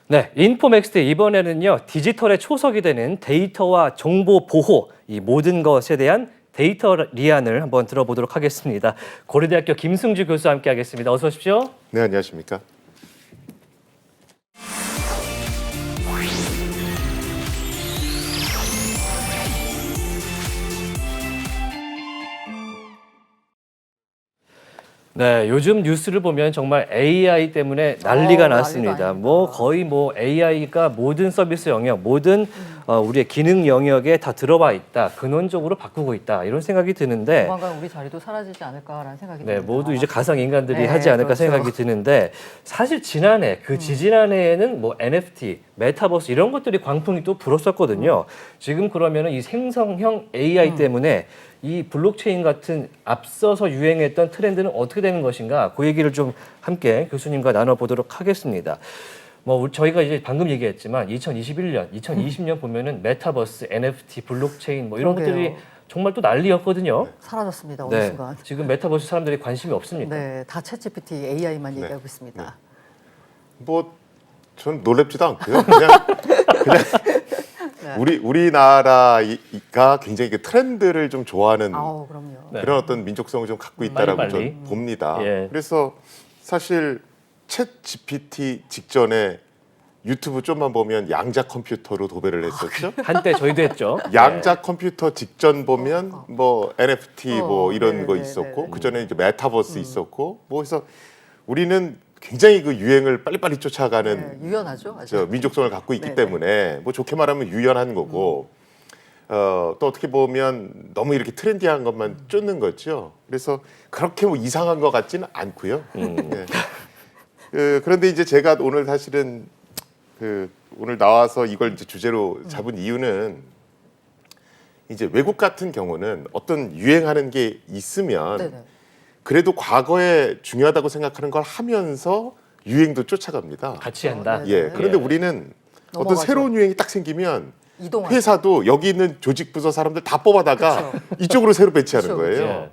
네, 인포맥스 이번에는요, 디지털의 초석이 되는 데이터와 정보 보호, 이 모든 것에 대한 데이터 리안을 한번 들어보도록 하겠습니다. 고려대학교 김승주 교수와 함께하겠습니다. 어서 오십시오. 네, 안녕하십니까. 네, 요즘 뉴스를 보면 정말 AI 때문에 난리가 났습니다. 난리가 뭐 거의 뭐 AI가 모든 서비스 영역, 모든 우리의 기능 영역에 다 들어와 있다. 근원적으로 바꾸고 있다. 이런 생각이 드는데 조만간 우리 자리도 사라지지 않을까라는 생각이 네, 듭니다. 모두 이제 가상 인간들이 네, 하지 않을까 그렇죠. 생각이 드는데 사실 지난해 지지난해에는 뭐 NFT, 메타버스 이런 것들이 광풍이 또 불었었거든요. 지금 그러면은 이 생성형 AI 때문에 이 블록체인 같은 앞서서 유행했던 트렌드는 어떻게 되는 것인가? 그 얘기를 좀 함께 교수님과 나눠보도록 하겠습니다. 뭐 저희가 이제 방금 얘기했지만 2021년, 2020년 보면은 메타버스, NFT, 블록체인 뭐 이런 그러게요. 것들이 정말 또 난리였거든요. 사라졌습니다. 어느 네, 순간. 지금 메타버스 사람들이 관심이 없습니까? 네, 다 챗GPT AI만 얘기하고 있습니다. 뭐 전 놀랍지도 않고요. 그냥 네. 우리나라가 굉장히 그 트렌드를 좀 좋아하는 아우, 그럼요. 네. 그런 어떤 민족성을 좀 갖고 있다라고 빨리. 저는 봅니다. 예. 그래서 사실 챗 GPT 직전에 유튜브 좀만 보면 양자 컴퓨터로 도배를 했었죠. 한때 저희도 했죠. 양자 컴퓨터 직전 보면 뭐 NFT 뭐 이런 네, 거 네, 있었고 네. 그 전에 이제 메타버스 있었고 뭐 그래서 우리는 굉장히 그 유행을 빨리빨리 쫓아가는 네, 유연하죠. 아주. 저 민족성을 갖고 있기 네, 때문에 뭐 좋게 말하면 유연한 거고 또 어떻게 보면 너무 이렇게 트렌디한 것만 쫓는 거죠. 그래서 그렇게 뭐 이상한 것 같지는 않고요. 네. 그런데 이제 제가 오늘 사실은 오늘 나와서 이걸 이제 주제로 잡은 이유는 이제 외국 같은 경우는 어떤 유행하는 게 있으면 네네. 그래도 과거에 중요하다고 생각하는 걸 하면서 유행도 쫓아갑니다. 같이 한다. 네. 예. 그런데 예. 넘어가죠. 우리는 어떤 새로운 유행이 딱 생기면 이동하죠. 회사도 여기 있는 조직 부서 사람들 다 뽑아다가 그쵸. 이쪽으로 새로 배치하는 그쵸, 거예요. 예.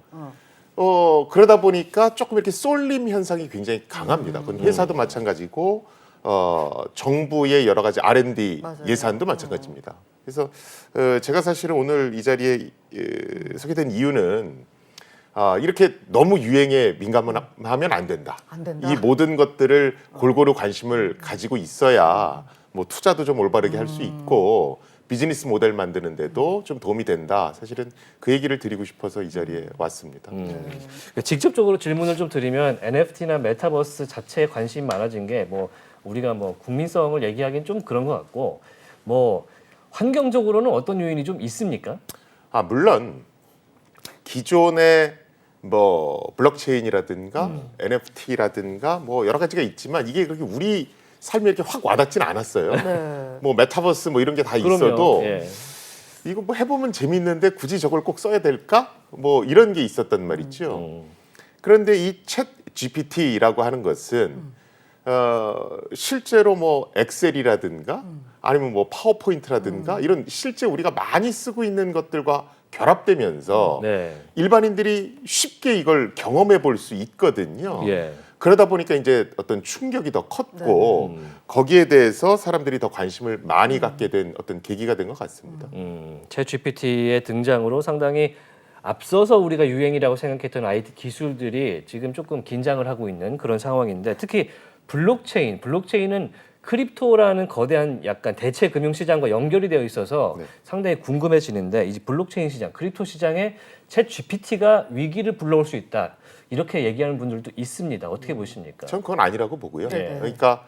그러다 보니까 조금 이렇게 쏠림 현상이 굉장히 강합니다. 그건 회사도 마찬가지고 정부의 여러 가지 R&D 맞아요. 예산도 마찬가지입니다. 그래서 제가 사실은 오늘 이 자리에 서게 된 이유는 이렇게 너무 유행에 민감하면 안 된다. 안 된다. 이 모든 것들을 골고루 관심을 가지고 있어야 뭐 투자도 좀 올바르게 할 수 있고 비즈니스 모델 만드는데도 좀 도움이 된다. 사실은 그 얘기를 드리고 싶어서 이 자리에 왔습니다. 직접적으로 질문을 좀 드리면 NFT나 메타버스 자체에 관심이 많아진 게 뭐 우리가 뭐 국민성을 얘기하기는 좀 그런 것 같고 뭐 환경적으로는 어떤 요인이 좀 있습니까? 물론 기존의 뭐 블록체인이라든가 NFT라든가 뭐 여러 가지가 있지만 이게 그렇게 우리 삶에 이렇게 확 와닿지는 않았어요. 네. 뭐 메타버스 뭐 이런 게 다 그럼요. 있어도 예. 이거 뭐 해보면 재밌는데 굳이 저걸 꼭 써야 될까? 뭐 이런 게 있었단 말이죠. 그런데 이 챗 GPT라고 하는 것은 실제로 뭐 엑셀이라든가 아니면 뭐 파워포인트라든가 이런 실제 우리가 많이 쓰고 있는 것들과 결합되면서 네. 일반인들이 쉽게 이걸 경험해 볼 수 있거든요. 예. 그러다 보니까 이제 어떤 충격이 더 컸고 거기에 대해서 사람들이 더 관심을 많이 갖게 된 어떤 계기가 된 것 같습니다. 챗 GPT의 등장으로 상당히 앞서서 우리가 유행이라고 생각했던 IT 기술들이 지금 조금 긴장을 하고 있는 그런 상황인데 특히 블록체인은 크립토라는 거대한 약간 대체 금융 시장과 연결이 되어 있어서 네. 상당히 궁금해지는데 이 블록체인 시장, 크립토 시장에 챗 GPT가 위기를 불러올 수 있다. 이렇게 얘기하는 분들도 있습니다. 어떻게 보십니까? 전 그건 아니라고 보고요. 네. 그러니까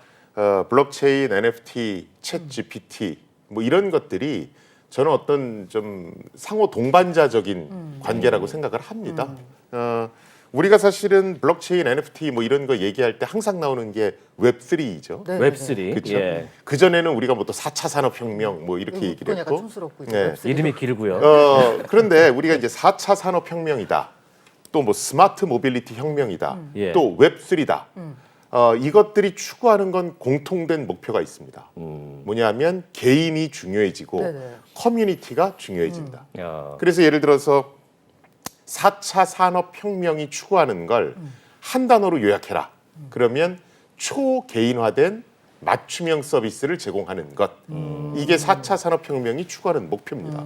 블록체인, NFT, 챗 GPT 뭐 이런 것들이 저는 어떤 좀 상호 동반자적인 관계라고 생각을 합니다. 우리가 사실은 블록체인, NFT 뭐 이런 거 얘기할 때 항상 나오는 게 웹3죠. 네, 웹3. 그렇죠. 예. 그 전에는 우리가 뭐 또 4차 산업혁명 뭐 이렇게 얘기를 그건 약간 했고. 촌스럽고 네. 이제 이름이 길고요. 그런데 우리가 이제 4차 산업혁명이다. 또 뭐 스마트 모빌리티 혁명이다. 예. 또 웹3다. 이것들이 추구하는 건 공통된 목표가 있습니다. 뭐냐면 개인이 중요해지고 네네. 커뮤니티가 중요해진다. 야. 그래서 예를 들어서 4차 산업혁명이 추구하는 걸 한 단어로 요약해라. 그러면 초개인화된 맞춤형 서비스를 제공하는 것. 이게 4차 산업혁명이 추구하는 목표입니다.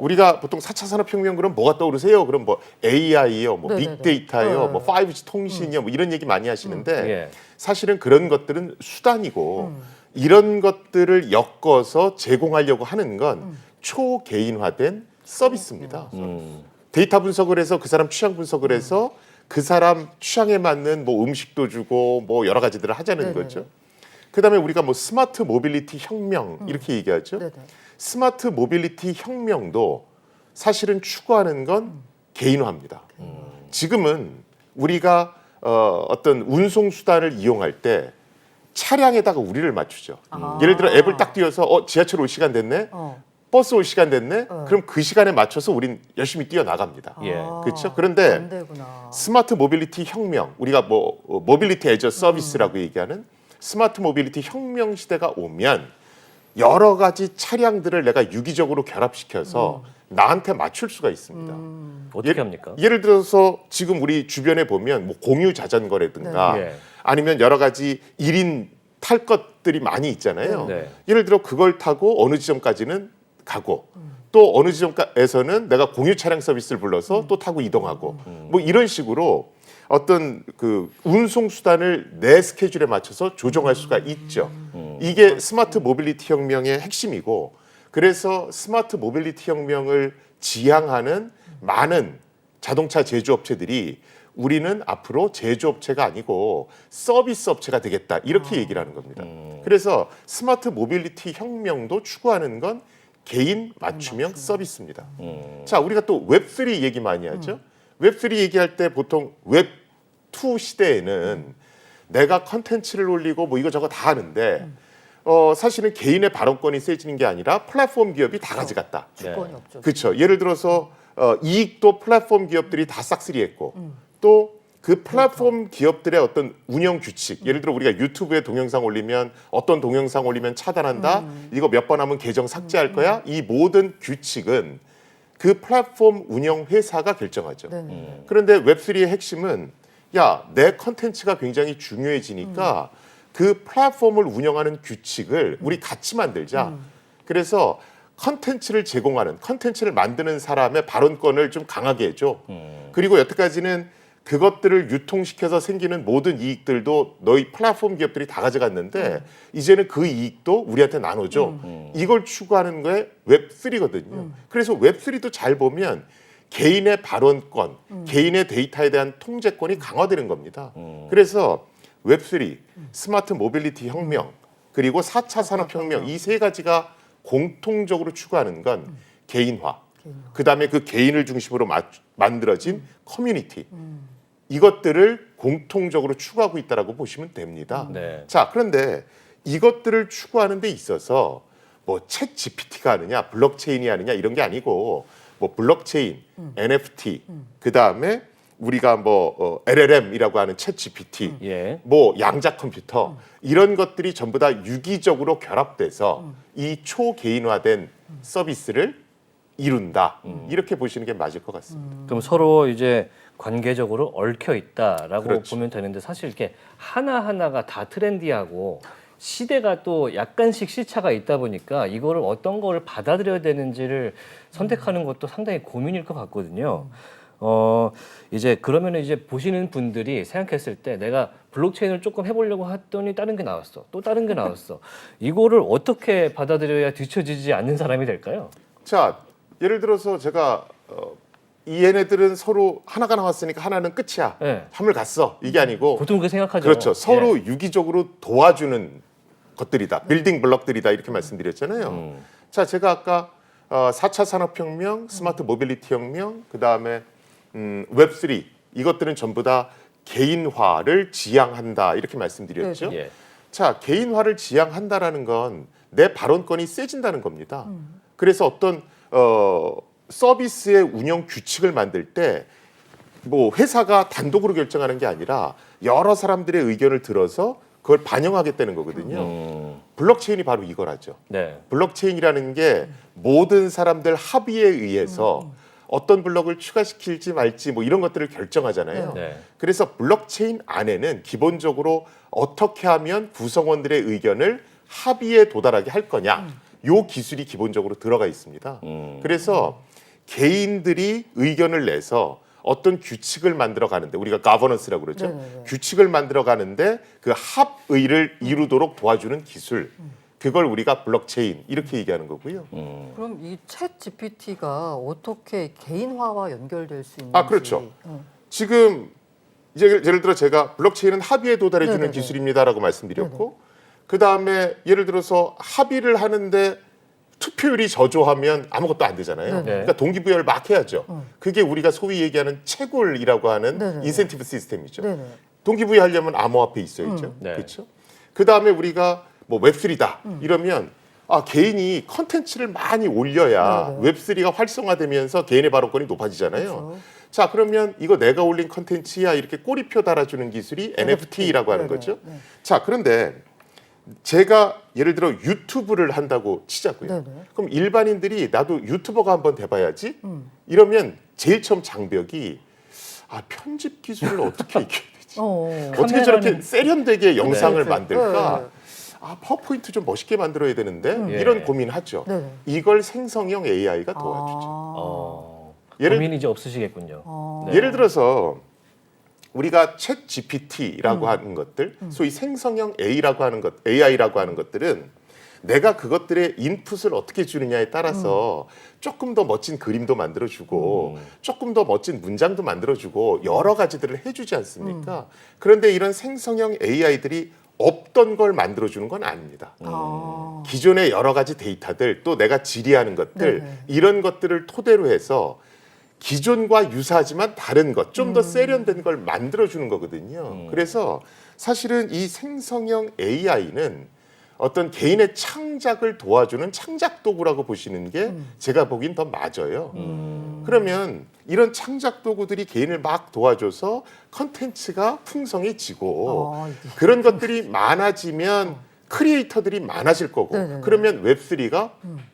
우리가 보통 4차 산업혁명 그럼 뭐가 떠오르세요? 그럼 뭐 AI요, 뭐 네네네. 빅데이터요, 네. 뭐 5G 통신이요, 뭐 이런 얘기 많이 하시는데 예. 사실은 그런 것들은 수단이고 이런 것들을 엮어서 제공하려고 하는 건 초개인화된 서비스입니다. 데이터 분석을 해서 그 사람 취향 분석을 해서 그 사람 취향에 맞는 뭐 음식도 주고 뭐 여러 가지들을 하자는 네네네. 거죠. 그다음에 우리가 뭐 스마트 모빌리티 혁명 이렇게 얘기하죠. 네네. 스마트 모빌리티 혁명도 사실은 추구하는 건 개인화입니다. 지금은 우리가 어떤 운송 수단을 이용할 때 차량에다가 우리를 맞추죠. 예를 들어 앱을 딱 띄워서 지하철 올 시간 됐네, 버스 올 시간 됐네. 그럼 그 시간에 맞춰서 우린 열심히 뛰어 나갑니다. 예. 그렇죠? 그런데 반대구나. 스마트 모빌리티 혁명, 우리가 뭐 모빌리티 애저 서비스라고 얘기하는 스마트 모빌리티 혁명 시대가 오면 여러 가지 차량들을 내가 유기적으로 결합시켜서 나한테 맞출 수가 있습니다. 어떻게 합니까? 예를 들어서 지금 우리 주변에 보면 뭐 공유 자전거라든가 네. 예. 아니면 여러 가지 1인 탈 것들이 많이 있잖아요. 네. 예를 들어 그걸 타고 어느 지점까지는 가고 또 어느 지점에서는 내가 공유 차량 서비스를 불러서 또 타고 이동하고 뭐 이런 식으로 어떤 그 운송 수단을 내 스케줄에 맞춰서 조정할 수가 있죠. 이게 스마트 모빌리티 혁명의 핵심이고 그래서 스마트 모빌리티 혁명을 지향하는 많은 자동차 제조업체들이 우리는 앞으로 제조업체가 아니고 서비스 업체가 되겠다 이렇게 얘기를 하는 겁니다. 그래서 스마트 모빌리티 혁명도 추구하는 건 개인 맞춤형 서비스입니다. 자, 우리가 또 웹3 얘기 많이 하죠. 웹3 얘기할 때 보통 웹2 시대에는 내가 컨텐츠를 올리고 뭐 이거저거 다 하는데 사실은 개인의 발언권이 세지는 게 아니라 플랫폼 기업이 다 가져갔다. 주권이 없죠. 그렇죠. 예를 들어서 이익도 플랫폼 기업들이 다 싹쓸이했고 또 그 플랫폼 기업들의 어떤 운영 규칙, 예를 들어 우리가 유튜브에 동영상 올리면 어떤 동영상 올리면 차단한다, 이거 몇 번 하면 계정 삭제할 거야, 이 모든 규칙은 그 플랫폼 운영 회사가 결정하죠. 네네. 그런데 웹3의 핵심은 야, 내 컨텐츠가 굉장히 중요해지니까 그 플랫폼을 운영하는 규칙을 우리 같이 만들자. 그래서 컨텐츠를 제공하는, 컨텐츠를 만드는 사람의 발언권을 좀 강하게 해줘. 그리고 여태까지는 그것들을 유통시켜서 생기는 모든 이익들도 너희 플랫폼 기업들이 다 가져갔는데 이제는 그 이익도 우리한테 나눠줘. 이걸 추구하는 게 웹3거든요. 그래서 웹3도 잘 보면 개인의 발언권, 개인의 데이터에 대한 통제권이 강화되는 겁니다. 그래서 웹3, 스마트 모빌리티 혁명, 그리고 4차 산업혁명 이 세 가지가 공통적으로 추구하는 건 개인화. 그다음에 그 개인을 중심으로 만들어진 커뮤니티. 이것들을 공통적으로 추구하고 있다라고 보시면 됩니다. 네. 자, 그런데 이것들을 추구하는 데 있어서 뭐 챗 GPT가 하느냐, 블록체인이 하느냐 이런 게 아니고 뭐 블록체인, NFT, 그다음에 우리가 뭐 LLM이라고 하는 챗 GPT, 예. 뭐 양자 컴퓨터 이런 것들이 전부 다 유기적으로 결합돼서 이 초개인화된 서비스를 이룬다. 이렇게 보시는 게 맞을 것 같습니다. 그럼 서로 이제 관계적으로 얽혀 있다라고 그렇죠. 보면 되는데 사실 이렇게 하나하나가 다 트렌디하고 시대가 또 약간씩 시차가 있다 보니까 이거를 어떤 거를 받아들여야 되는지를 선택하는 것도 상당히 고민일 것 같거든요. 이제 그러면 이제 보시는 분들이 생각했을 때 내가 블록체인을 조금 해보려고 했더니 다른 게 나왔어. 또 다른 게 나왔어. 이거를 어떻게 받아들여야 뒤처지지 않는 사람이 될까요? 자, 예를 들어서 제가 이 얘네들은 서로 하나가 나왔으니까 하나는 끝이야. 네. 함을 갔어. 이게 아니고 보통 그렇게 생각하죠. 그렇죠. 서로 예. 유기적으로 도와주는 것들이다. 빌딩 블럭들이다. 이렇게 말씀드렸잖아요. 자, 제가 아까 4차 산업혁명, 스마트 모빌리티 혁명, 그다음에 웹3 이것들은 전부 다 개인화를 지향한다. 이렇게 말씀드렸죠. 예. 자, 개인화를 지향한다라는 건 내 발언권이 세진다는 겁니다. 그래서 어떤 서비스의 운영 규칙을 만들 때 뭐 회사가 단독으로 결정하는 게 아니라 여러 사람들의 의견을 들어서 그걸 반영하겠다는 거거든요. 블록체인이 바로 이걸 하죠. 네. 블록체인이라는 게 모든 사람들 합의에 의해서 어떤 블록을 추가시킬지 말지 뭐 이런 것들을 결정하잖아요. 네. 그래서 블록체인 안에는 기본적으로 어떻게 하면 구성원들의 의견을 합의에 도달하게 할 거냐, 요 기술이 기본적으로 들어가 있습니다. 그래서 개인들이 의견을 내서 어떤 규칙을 만들어 가는데, 우리가 가버넌스라고 그러죠. 네네네. 규칙을 만들어 가는데 그 합의를 이루도록 도와주는 기술, 그걸 우리가 블록체인 이렇게 얘기하는 거고요. 그럼 이 챗 GPT가 어떻게 개인화와 연결될 수 있는지? 그렇죠. 지금 이제 예를 들어 제가 블록체인은 합의에 도달해 주는 네네네. 기술입니다라고 말씀드렸고, 그 다음에 예를 들어서 합의를 하는데 투표율이 저조하면 아무것도 안 되잖아요. 네네. 그러니까 동기부여를 막 해야죠. 그게 우리가 소위 얘기하는 채굴이라고 하는 네네네. 인센티브 시스템이죠. 네네. 동기부여하려면 암호화폐 있어야죠. 네. 그렇죠. 그 다음에 우리가 뭐 웹3다 이러면 개인이 컨텐츠를 많이 올려야 네네. 웹3가 활성화되면서 개인의 발언권이 높아지잖아요. 그렇죠. 자, 그러면 이거 내가 올린 컨텐츠야 이렇게 꼬리표 달아주는 기술이 NFT라고 하는 네네. 거죠. 네. 자, 그런데 제가 예를 들어 유튜브를 한다고 치자고요. 네네. 그럼 일반인들이 나도 유튜버가 한번 돼봐야지 이러면 제일 처음 장벽이 편집 기술을 어떻게 익혀야 되지? 어떻게 저렇게 카메라는- 세련되게 영상을 네. 만들까? 네. 파워포인트 좀 멋있게 만들어야 되는데 예. 이런 고민하죠. 네네. 이걸 생성형 AI가 도와주죠. 고민이 이제 없으시겠군요. 네. 예를 들어서 우리가 챗 GPT라고 하는 것들, 소위 생성형 AI라고 하는 것들은 내가 그것들의 인풋을 어떻게 주느냐에 따라서 조금 더 멋진 그림도 만들어주고 조금 더 멋진 문장도 만들어주고 여러 가지들을 해주지 않습니까? 그런데 이런 생성형 AI들이 없던 걸 만들어주는 건 아닙니다. 기존의 여러 가지 데이터들, 또 내가 질의하는 것들, 네네. 이런 것들을 토대로 해서 기존과 유사하지만 다른 것, 좀 더 세련된 걸 만들어주는 거거든요. 그래서 사실은 이 생성형 AI는 어떤 개인의 창작을 도와주는 창작 도구라고 보시는 게 제가 보기엔 더 맞아요. 그러면 이런 창작 도구들이 개인을 막 도와줘서 컨텐츠가 풍성해지고 그런 것들이 많아지면 크리에이터들이 많아질 거고 네네네. 그러면 웹3가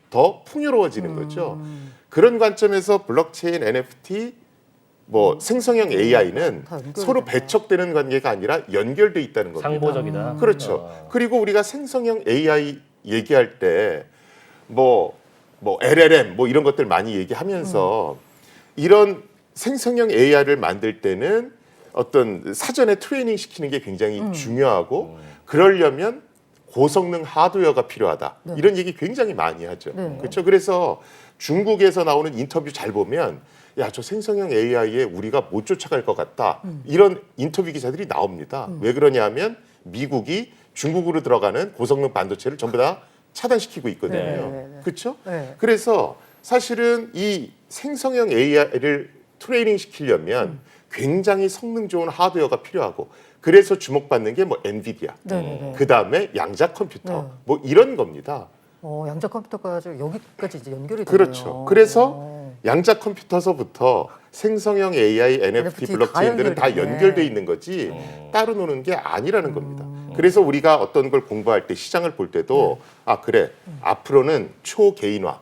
더 풍요로워지는 거죠. 그런 관점에서 블록체인, NFT, 생성형 AI는 다 연결이 서로 된다. 배척되는 관계가 아니라 연결돼 있다는 겁니다. 상보적이다. 그렇죠. 그리고 우리가 생성형 AI 얘기할 때 LLM 이런 것들 많이 얘기하면서 이런 생성형 AI를 만들 때는 어떤 사전에 트레이닝 시키는 게 굉장히 중요하고 그러려면 고성능 하드웨어가 필요하다. 네. 이런 얘기 굉장히 많이 하죠. 네. 그렇죠. 그래서 중국에서 나오는 인터뷰 잘 보면 저 생성형 AI에 우리가 못 쫓아갈 것 같다. 이런 인터뷰 기사들이 나옵니다. 왜 그러냐 하면 미국이 중국으로 들어가는 고성능 반도체를 전부 다 차단시키고 있거든요. 네. 그렇죠? 네. 그래서 사실은 이 생성형 AI를 트레이닝 시키려면 굉장히 성능 좋은 하드웨어가 필요하고 그래서 주목받는 게 엔비디아, 네네네. 그 다음에 양자 컴퓨터, 네. 이런 겁니다. 양자 컴퓨터까지 여기까지 이제 연결이 되네요. 그렇죠. 그래서 양자 컴퓨터서부터 생성형 AI, NFT NFT 블록체인들은 다 다 연결되네. 연결돼 있는 거지 따로 노는 게 아니라는 겁니다. 그래서 우리가 어떤 걸 공부할 때 시장을 볼 때도 그래 앞으로는 초개인화,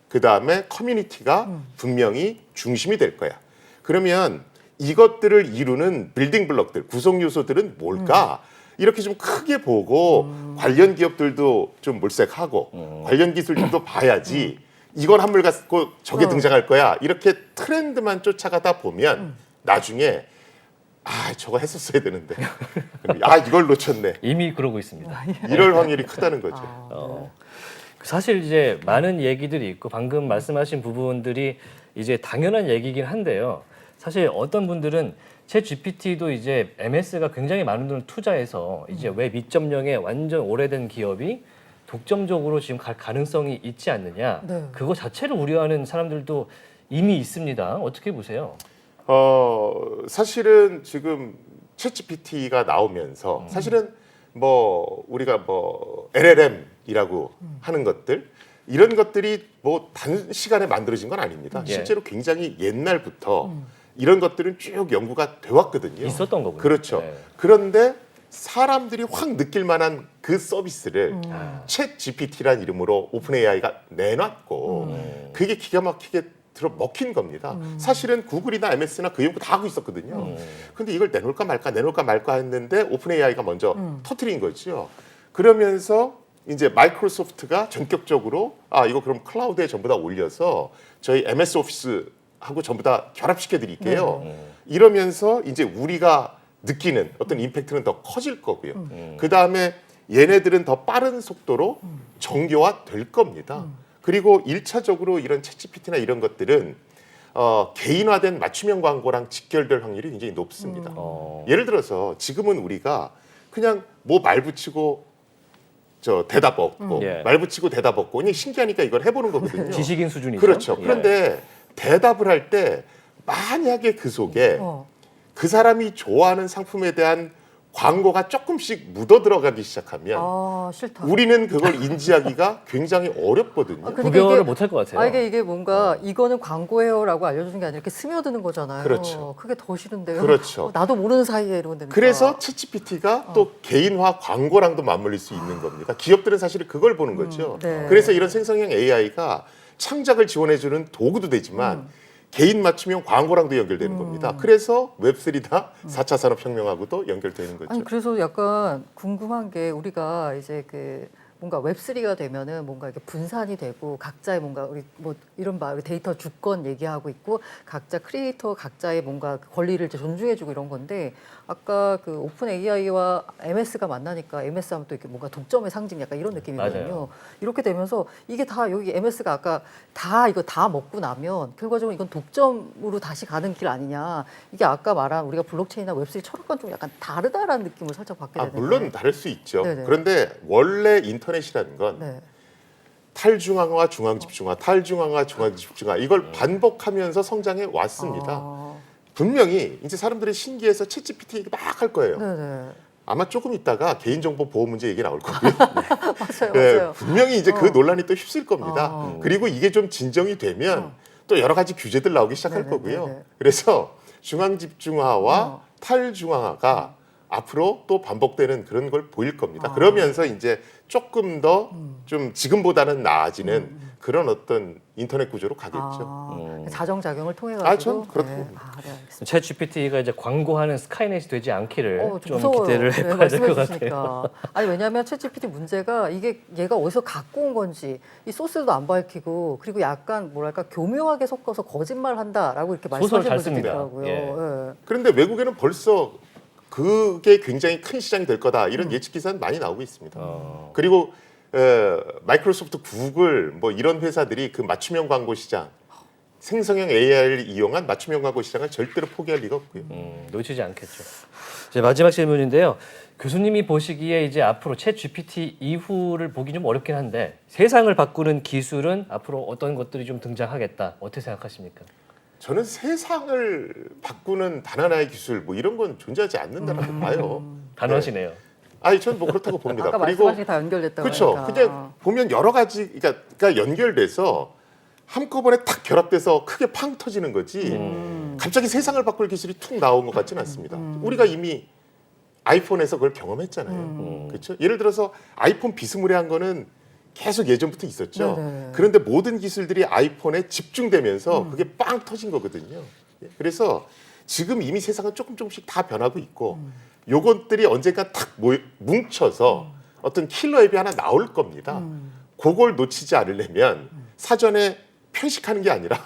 그 다음에 커뮤니티가 분명히 중심이 될 거야. 그러면 이것들을 이루는 빌딩 블록들, 구성 요소들은 뭘까? 이렇게 좀 크게 보고 관련 기업들도 좀 몰색하고 관련 기술들도 봐야지 이건 한물 갖고 저게 등장할 거야. 이렇게 트렌드만 쫓아가다 보면 나중에 저거 했었어야 되는데 이걸 놓쳤네. 이미 그러고 있습니다. 이럴 확률이 크다는 거죠. 사실 이제 많은 얘기들이 있고 방금 말씀하신 부분들이 이제 당연한 얘기긴 한데요. 사실 어떤 분들은 챗 GPT도 이제 MS가 굉장히 많은 돈을 투자해서 이제 웹 2.0에 완전 오래된 기업이 독점적으로 지금 갈 가능성이 있지 않느냐. 네. 그거 자체를 우려하는 사람들도 이미 있습니다. 어떻게 보세요? 사실은 지금 챗GPT가 나오면서 사실은 우리가 LLM이라고 하는 것들 이런 것들이 단시간에 만들어진 건 아닙니다. 예. 실제로 굉장히 옛날부터 이런 것들은 쭉 연구가 돼 왔거든요. 있었던 거군요. 그렇죠. 네. 그런데 사람들이 확 느낄 만한 그 서비스를 챗 GPT란 이름으로 오픈 AI가 내놨고 그게 기가 막히게 먹힌 겁니다. 사실은 구글이나 MS나 그 연구 다 하고 있었거든요. 근데 이걸 내놓을까 말까 했는데 오픈 AI가 먼저 터트린 거죠. 그러면서 이제 마이크로소프트가 전격적으로 이거 그럼 클라우드에 전부 다 올려서 저희 MS 오피스하고 전부 다 결합시켜 드릴게요. 이러면서 이제 우리가 느끼는 어떤 임팩트는 더 커질 거고요. 그 다음에 얘네들은 더 빠른 속도로 정교화 될 겁니다. 그리고 1차적으로 이런 챗GPT나 이런 것들은 개인화된 맞춤형 광고랑 직결될 확률이 굉장히 높습니다. 예를 들어서 지금은 우리가 그냥 뭐 말 붙이고 대답 얻고 예. 말 붙이고 대답 얻고 그냥 신기하니까 이걸 해보는 거거든요. 지식인 수준이죠. 그렇죠. 예. 그런데 대답을 할 때 만약에 그 속에 그 사람이 좋아하는 상품에 대한 광고가 조금씩 묻어 들어가기 시작하면 싫다. 우리는 그걸 인지하기가 굉장히 어렵거든요. 그러니까 구별을 못할 것 같아요. 이게 뭔가 이거는 광고예요라고 알려주는 게 아니라 이렇게 스며드는 거잖아요. 그렇죠. 그게 더 싫은데요. 그렇죠. 나도 모르는 사이에 이러면 되니까. 그래서 챗GPT가 또 개인화 광고랑도 맞물릴 수 있는 겁니다. 기업들은 사실 그걸 보는 거죠. 네. 그래서 이런 생성형 AI가 창작을 지원해주는 도구도 되지만 개인 맞춤형 광고랑도 연결되는 겁니다. 그래서 웹3나 4차 산업혁명하고도 연결되는 거죠. 아니 그래서 약간 궁금한 게 우리가 이제 뭔가 웹3가 되면은 뭔가 이렇게 분산이 되고 각자의 뭔가 우리 뭐 이른바 우리 데이터 주권 얘기하고 있고 각자 크리에이터 각자의 뭔가 권리를 이제 존중해주고 이런 건데 아까 그 오픈 AI와 MS가 만나니까 MS 하면 또 이렇게 뭔가 독점의 상징 약간 이런 느낌이거든요. 맞아요. 이렇게 되면서 이게 다 여기 MS가 아까 이거 다 먹고 나면 결과적으로 이건 독점으로 다시 가는 길 아니냐. 이게 아까 말한 우리가 블록체인이나 웹3 철학과는 좀 약간 다르다라는 느낌을 살짝 받게 되는데. 물론 다를 수 있죠. 네네. 그런데 원래 인터넷이라는 건 네. 탈중앙화, 중앙집중화, 탈중앙화, 중앙집중화 이걸 반복하면서 성장해 왔습니다. 분명히 이제 사람들이 신기해서 챗GPT 얘기 막 할 거예요. 네네. 아마 조금 있다가 개인정보 보호 문제 얘기 나올 거고요. 맞아요, 네, 맞아요. 분명히 이제 그 논란이 또 휩쓸 겁니다. 그리고 이게 좀 진정이 되면 또 여러 가지 규제들 나오기 시작할 네네네네. 거고요. 그래서 중앙집중화와 탈중앙화가 앞으로 또 반복되는 그런 걸 보일 겁니다. 그러면서 이제 조금 더 좀 지금보다는 나아지는 그런 어떤 인터넷 구조로 가겠죠. 자정작용을 통해 가지고. 전 그렇다고 봅니다. 네, 알겠습니다. 챗 GPT가 이제 광고하는 스카이넷이 되지 않기를 좀 무서워요. 기대를 해봐야 될 것 말씀해 같아요. 주시니까. 아니 왜냐하면 챗GPT 문제가 이게 얘가 어디서 갖고 온 건지 이 소스도 안 밝히고 그리고 약간 뭐랄까 교묘하게 섞어서 거짓말한다라고 이렇게 소설 말씀하시는 잘 분들 씁니다. 있더라고요. 예. 예. 그런데 외국에는 벌써 그게 굉장히 큰 시장이 될 거다 이런 예측 기사는 많이 나오고 있습니다. 그리고 마이크로소프트, 구글 뭐 이런 회사들이 그 맞춤형 광고 시장, 생성형 AI를 이용한 맞춤형 광고 시장을 절대로 포기할 리가 없고요. 놓치지 않겠죠. 이제 마지막 질문인데요. 교수님이 보시기에 이제 앞으로 챗 GPT 이후를 보기 좀 어렵긴 한데 세상을 바꾸는 기술은 앞으로 어떤 것들이 좀 등장하겠다. 어떻게 생각하십니까? 저는 세상을 바꾸는 단 하나의 기술 뭐 이런 건 존재하지 않는다라고 봐요. 단호하시네요. 아니 전 뭐 그렇다고 봅니다. 아까 그리고 말씀하신 게 다 연결됐다고 그렇죠. 하니까. 그냥 보면 여러 가지 그러니까 연결돼서 한꺼번에 탁 결합돼서 크게 팡 터지는 거지. 갑자기 세상을 바꿀 기술이 툭 나온 것 같지는 않습니다. 우리가 이미 아이폰에서 그걸 경험했잖아요. 그렇죠? 예를 들어서 아이폰 비스무리한 거는 계속 예전부터 있었죠. 네네. 그런데 모든 기술들이 아이폰에 집중되면서 그게 빵 터진 거거든요. 그래서 지금 이미 세상은 조금씩 다 변하고 있고 요것들이 언젠가 탁 뭉쳐서 어떤 킬러 앱이 하나 나올 겁니다. 그걸 놓치지 않으려면 사전에 편식하는 게 아니라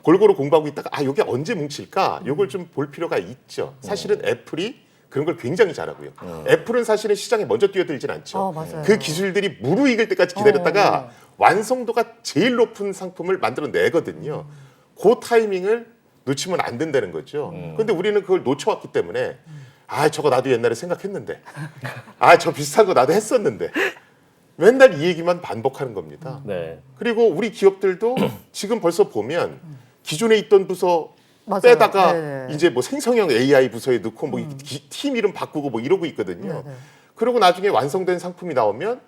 골고루 공부하고 있다가 이게 언제 뭉칠까? 요걸 좀 볼 필요가 있죠. 사실은 애플이 그런 걸 굉장히 잘하고요. 애플은 사실은 시장에 먼저 뛰어들진 않죠. 맞아요. 그 기술들이 무르익을 때까지 기다렸다가 완성도가 제일 높은 상품을 만들어내거든요. 그 타이밍을 놓치면 안 된다는 거죠. 그런데 우리는 그걸 놓쳐왔기 때문에 저거 나도 옛날에 생각했는데 저 비슷한 거 나도 했었는데 맨날 이 얘기만 반복하는 겁니다. 네. 그리고 우리 기업들도 지금 벌써 보면 기존에 있던 부서 맞아요. 빼다가 네네. 이제 뭐 생성형 AI 부서에 넣고 뭐 팀 이름 바꾸고 뭐 이러고 있거든요. 네네. 그리고 나중에 완성된 상품이 나오면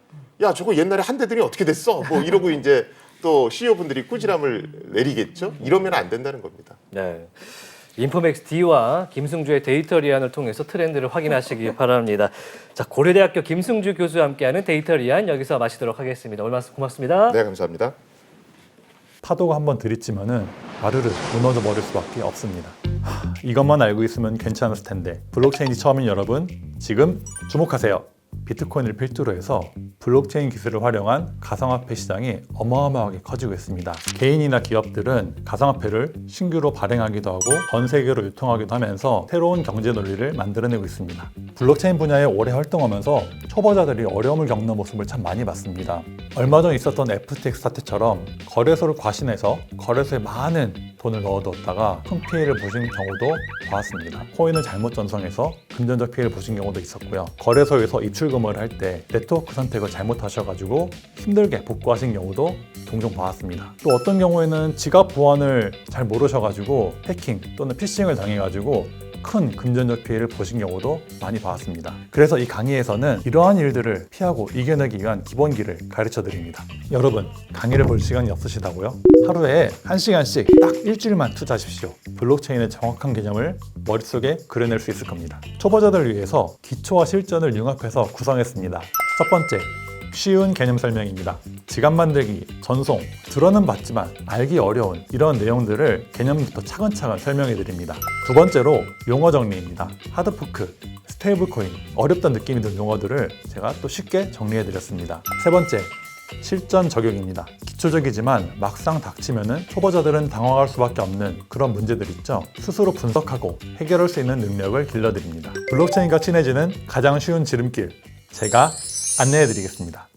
야 저거 옛날에 한 대더니 어떻게 됐어? 뭐 이러고 이제 또 CEO 분들이 꾸지람을 내리겠죠. 이러면 안 된다는 겁니다. 네. 인포맥스 D와 김승주의 데이터 리안을 통해서 트렌드를 확인하시기 바랍니다. 자, 고려대학교 김승주 교수와 함께하는 데이터 리안 여기서 마치도록 하겠습니다. 오늘 말씀 고맙습니다. 네, 감사합니다. 파도가 한번 들이치면은 와르르 무너져 버릴 수밖에 없습니다. 이것만 알고 있으면 괜찮았을 텐데 블록체인이 처음인 여러분 지금 주목하세요. 비트코인을 필두로 해서 블록체인 기술을 활용한 가상화폐 시장이 어마어마하게 커지고 있습니다. 개인이나 기업들은 가상화폐를 신규로 발행하기도 하고 전 세계로 유통하기도 하면서 새로운 경제 논리를 만들어내고 있습니다. 블록체인 분야에 오래 활동하면서 초보자들이 어려움을 겪는 모습을 참 많이 봤습니다. 얼마 전 있었던 FTX 사태처럼 거래소를 과신해서 거래소에 많은 돈을 넣어뒀다가 큰 피해를 보신 경우도 봤습니다. 코인을 잘못 전송해서 금전적 피해를 보신 경우도 있었고요. 거래소에서 입출금을 할 때 네트워크 선택을 잘못하셔가지고 힘들게 복구하신 경우도 종종 봤습니다. 또 어떤 경우에는 지갑 보안을 잘 모르셔가지고 해킹 또는 피싱을 당해가지고 큰 금전적 피해를 보신 경우도 많이 봤습니다. 그래서 이 강의에서는 이러한 일들을 피하고 이겨내기 위한 기본기를 가르쳐 드립니다. 여러분, 강의를 볼 시간이 없으시다고요? 하루에 1시간씩 딱 일주일만 투자하십시오. 블록체인의 정확한 개념을 머릿속에 그려낼 수 있을 겁니다. 초보자들을 위해서 기초와 실전을 융합해서 구성했습니다. 첫 번째, 쉬운 개념 설명입니다. 지갑 만들기, 전송, 들어는 봤지만 알기 어려운 이런 내용들을 개념부터 차근차근 설명해 드립니다. 두 번째로 용어 정리입니다. 하드포크, 스테이블코인, 어렵다는 느낌이 드는 용어들을 제가 또 쉽게 정리해 드렸습니다. 세 번째, 실전 적용입니다. 기초적이지만 막상 닥치면은 초보자들은 당황할 수밖에 없는 그런 문제들 있죠. 스스로 분석하고 해결할 수 있는 능력을 길러드립니다. 블록체인과 친해지는 가장 쉬운 지름길, 제가 안내해 드리겠습니다.